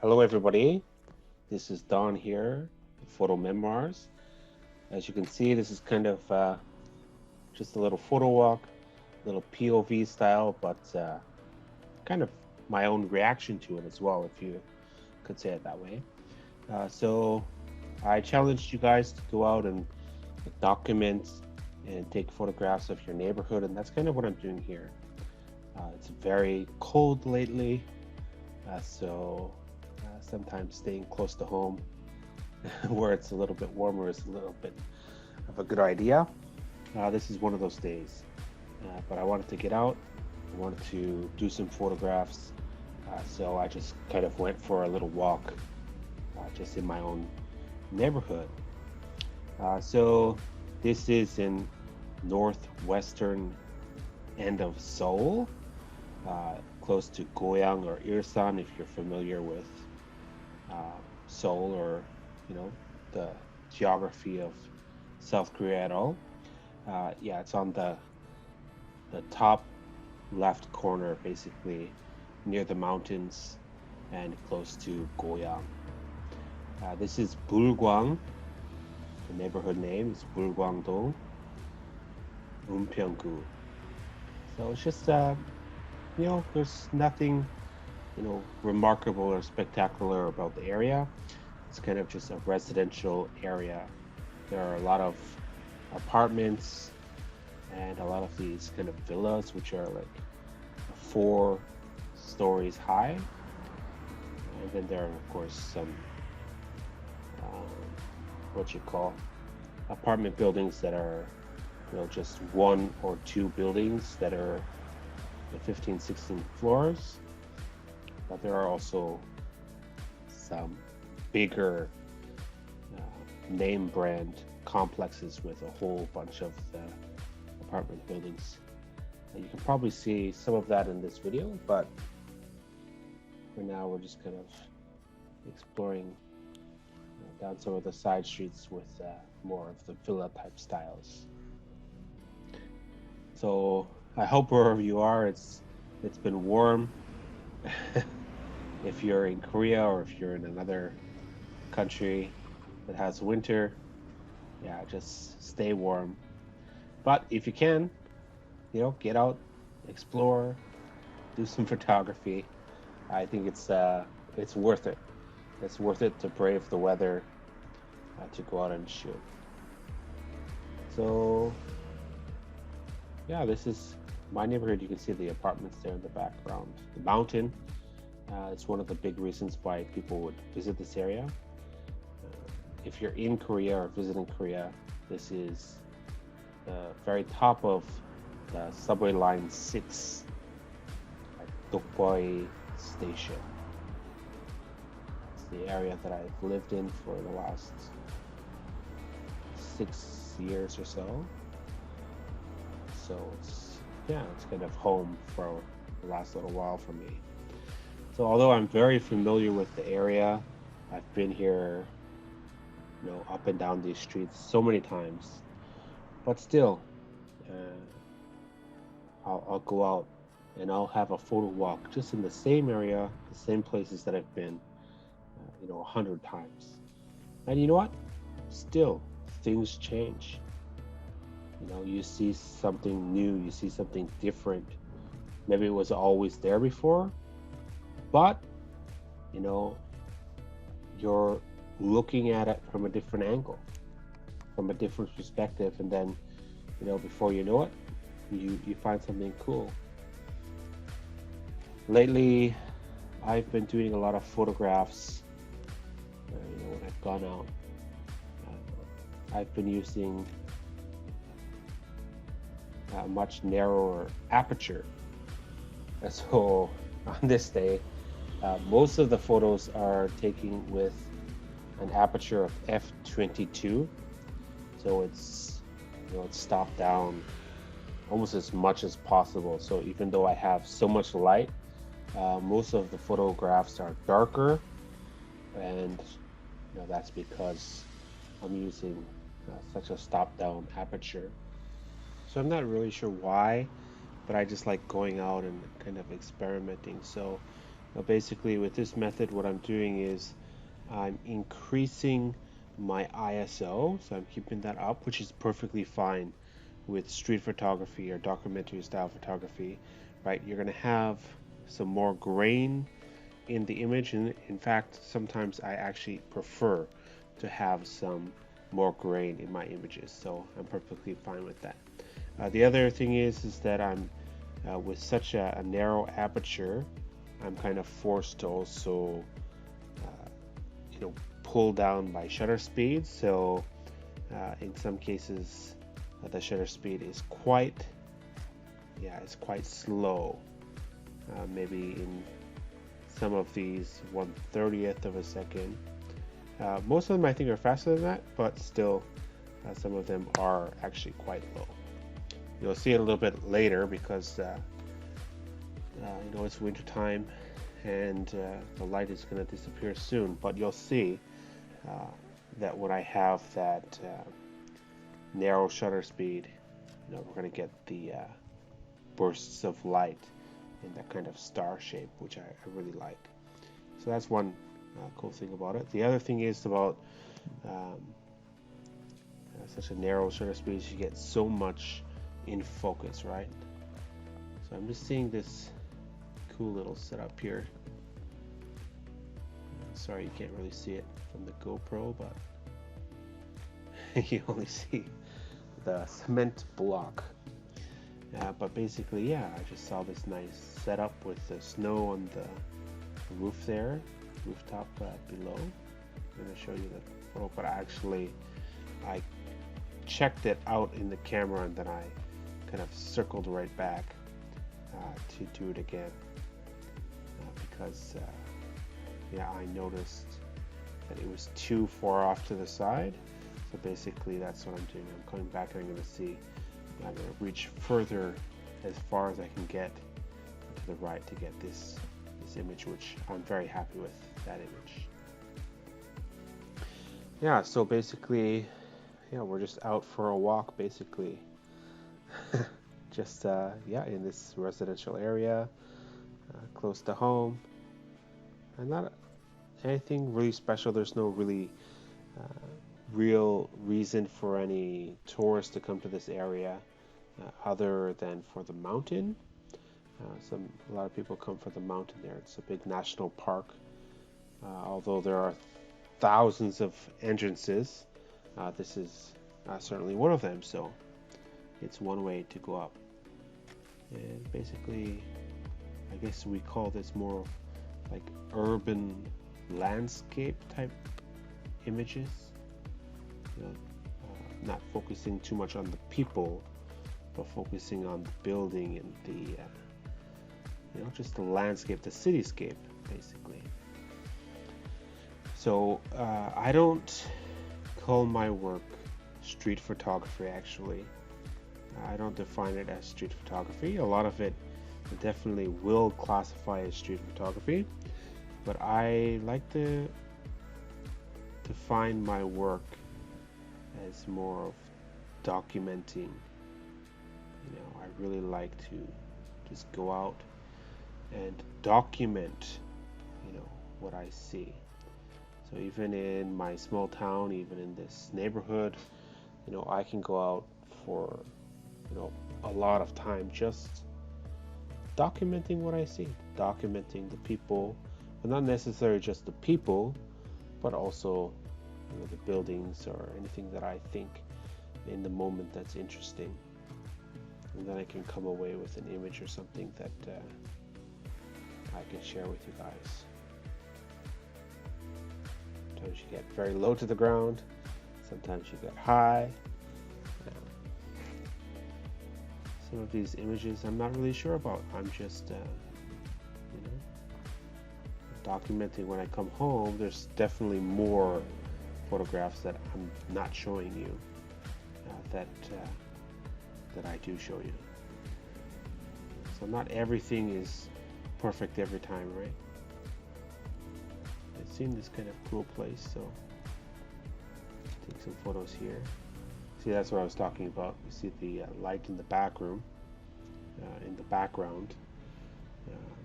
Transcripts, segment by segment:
Hello, everybody. This is Don here, Photo Memoirs. As you can see, this is kind of just a little photo walk, little POV style, but kind of my own reaction to it as well, if you could say it that way. So I challenged you guys to go out and document and take photographs of your neighborhood, and that's kind of what I'm doing here. It's very cold lately, so sometimes staying close to home where it's a little bit warmer is a little bit of a good idea. This is one of those days, but I wanted to get out. I wanted to do some photographs, so I just kind of went for a little walk just in my own neighborhood. So this is in northwestern end of Seoul, close to Goyang or Ilsan, if you're familiar with Seoul or the geography of South Korea at all. Yeah, it's on the top left corner, basically near the mountains and close to Goyang. This is Bulgwang. The neighborhood name is Bulgwang-dong, Eunpyeong Gu. So it's just there's nothing remarkable or spectacular about the area. It's kind of just a residential area. There are a lot of apartments and a lot of these kind of villas, which are like 4 stories high. And then there are, of course, some um, what you call apartment buildings that are, just 1 or 2 buildings that are 15, 16 floors. But there are also some bigger name brand complexes with a whole bunch of apartment buildings. You can probably see some of that in this video, but for now we're just kind of exploring down some of the side streets with more of the villa type styles. So I hope wherever you are, it's been warm. If you're in Korea or if you're in another country that has winter, yeah, just stay warm. But if you can, get out, explore, do some photography. I think it's worth it. It's worth it to brave the weather, to go out and shoot. So yeah, this is my neighborhood. You can see the apartments there in the background. The mountain. It's one of the big reasons why people would visit this area. If you're in Korea or visiting Korea, this is the very top of the subway line 6 at Dokbawi Station. It's the area that I've lived in for the last 6 years or so. So it's kind of home for the last little while for me. So although I'm very familiar with the area, I've been here, up and down these streets so many times, but still, uh, I'll go out and I'll have a photo walk just in the same area, the same places that I've been, 100 times. And you know what? Still, things change. You see something new, you see something different. Maybe it was always there before, but you know you're looking at it from a different angle, from a different perspective, and then before you know it, you find something cool. Lately I've been doing a lot of photographs. When I've gone out, I've been using a much narrower aperture. And so on this day, most of the photos are taken with an aperture of f22, so it's stopped down almost as much as possible. So even though I have so much light, most of the photographs are darker, and that's because I'm using such a stop down aperture. So I'm not really sure why, but I just like going out and kind of experimenting. So Basically, with this method, what I'm doing is I'm increasing my ISO, so I'm keeping that up, which is perfectly fine with street photography or documentary style photography, right? You're going to have some more grain in the image, and in fact, sometimes I actually prefer to have some more grain in my images, so I'm perfectly fine with that. The other thing is that I'm with such a narrow aperture, I'm kind of forced to also pull down my shutter speed. So in some cases, the shutter speed is quite slow. Maybe in some of these 1/30th of a second. Most of them I think are faster than that, but still some of them are actually quite low. You'll see it a little bit later because it's winter time and the light is going to disappear soon, but you'll see that when I have that narrow shutter speed, we're going to get the bursts of light in that kind of star shape, which I really like. So that's one cool thing about it. The other thing is about such a narrow shutter speed, you get so much in focus, right? So I'm just seeing this cool little setup here. Sorry, you can't really see it from the GoPro, but you only see the cement block. But basically, I just saw this nice setup with the snow on the roof there, rooftop below. I'm going to show you the photo, but actually I checked it out in the camera and then I kind of circled right back to do it again because I noticed that it was too far off to the side. So basically that's what I'm doing. I'm coming back and I'm going to see, I'm going to reach further as far as I can get to the right to get this image, which I'm very happy with that image. So basically, we're just out for a walk basically. Just in this residential area, close to home, and not anything really special. There's no really real reason for any tourists to come to this area other than for the mountain. A lot of people come for the mountain there. It's a big national park. Although there are thousands of entrances, this is certainly one of them. So it's one way to go up. And basically, I guess we call this more like urban landscape type images. Not focusing too much on the people, but focusing on the building and the just the landscape, the cityscape, basically. So I don't call my work street photography, actually. I don't define it as street photography. A lot of it definitely will classify as street photography, but I like to define my work as more of documenting. I really like to just go out and document what I see. So even in my small town, even in this neighborhood, I can go out for a lot of time just documenting what I see, documenting the people, but not necessarily just the people, but also the buildings or anything that I think in the moment that's interesting, and then I can come away with an image or something that I can share with you guys. Sometimes you get very low to the ground, sometimes you get high. Some of these images I'm not really sure about. I'm just documenting when I come home. There's definitely more photographs that I'm not showing you that I do show you. So not everything is perfect every time, right? I've seen this kind of cool place, so take some photos here. See, that's what I was talking about. You see the light in the back room, in the background.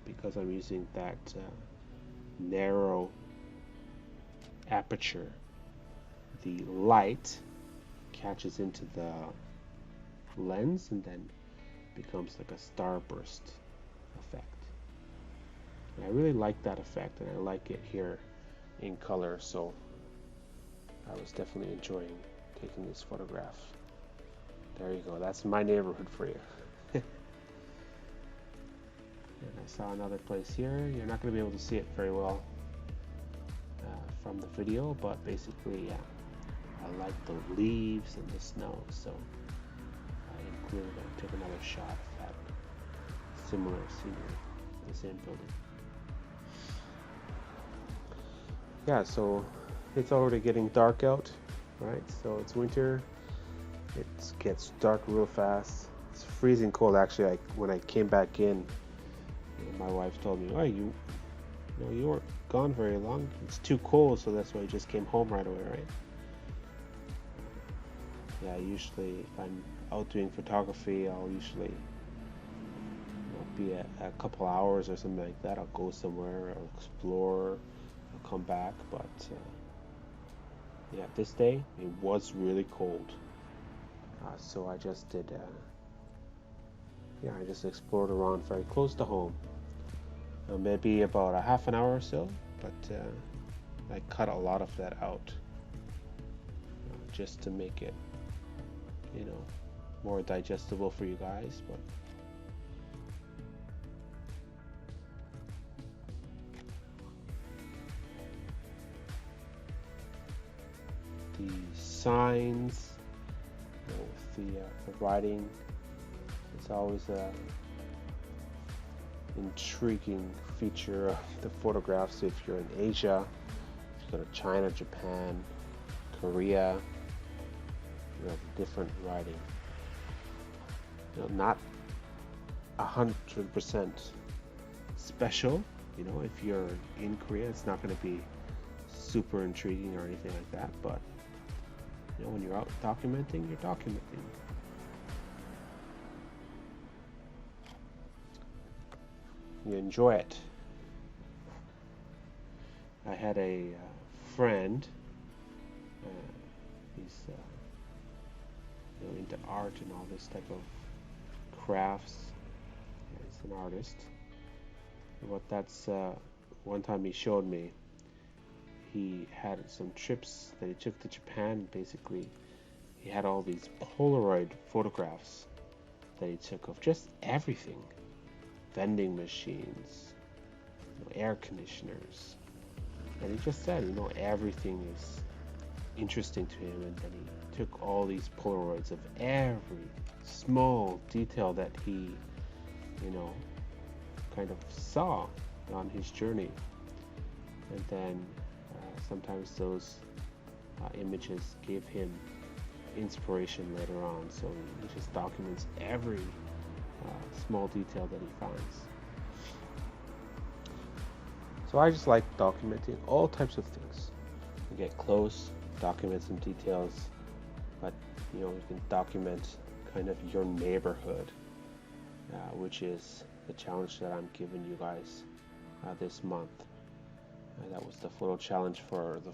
because I'm using that narrow aperture, the light catches into the lens and then becomes like a starburst effect. And I really like that effect, and I like it here in color, so I was definitely enjoying taking this photograph. There you go, that's my neighborhood for you. And I saw another place here. You're not going to be able to see it very well from the video, but basically, yeah, I like the leaves and the snow, so I included it. I took another shot of that similar scenery in the same building. Yeah, so it's already getting dark out, right? So it's winter. It gets dark real fast. It's freezing cold. Actually, when I came back in, my wife told me, "Oh, you weren't gone very long. It's too cold, so that's why you just came home right away, right?" Yeah, usually if I'm out doing photography, I'll usually be a couple hours or something like that. I'll go somewhere, I'll explore, I'll come back. But yeah, this day it was really cold, so I just did. I just explored around very close to home. Maybe about a half an hour or so, but I cut a lot of that out just to make it, more digestible for you guys. But the signs, with the writing, it's always a intriguing feature of the photographs. If you're in Asia, if you go to China, Japan, Korea, different writing. Not 100% special. If you're in Korea, it's not going to be super intriguing or anything like that. But when you're out documenting, you're documenting. You enjoy it. I had a friend. He's into art and all this type of crafts. He's an artist. But that's one time he showed me. He had some trips that he took to Japan. Basically, he had all these Polaroid photographs that he took of just everything. Vending machines, air conditioners, and he just said, everything is interesting to him, and then he took all these Polaroids of every small detail that he, kind of saw on his journey, and then sometimes those images gave him inspiration later on, so he just documents every small detail that he finds. So I just like documenting all types of things. You get close, document some details, but you can document kind of your neighborhood, which is the challenge that I'm giving you guys this month. That was the photo challenge for the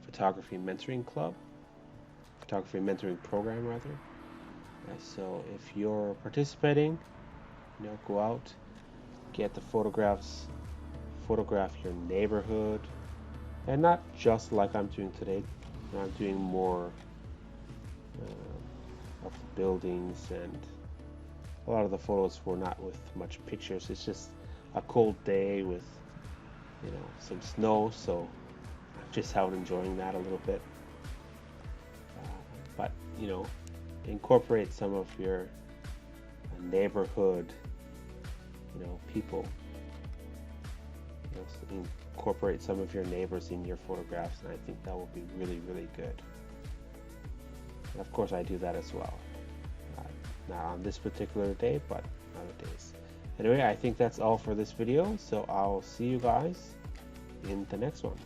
photography mentoring program rather. So if you're participating, go out, get the photographs, photograph your neighborhood, and not just like I'm doing today. I'm doing more of the buildings, and a lot of the photos were not with much pictures. It's just a cold day with some snow, so I'm just out enjoying that a little bit. But incorporate some of your neighborhood, people. Incorporate some of your neighbors in your photographs, and I think that will be really, really good. And of course, I do that as well. Not on this particular day, but other days. Anyway, I think that's all for this video, so I'll see you guys in the next one.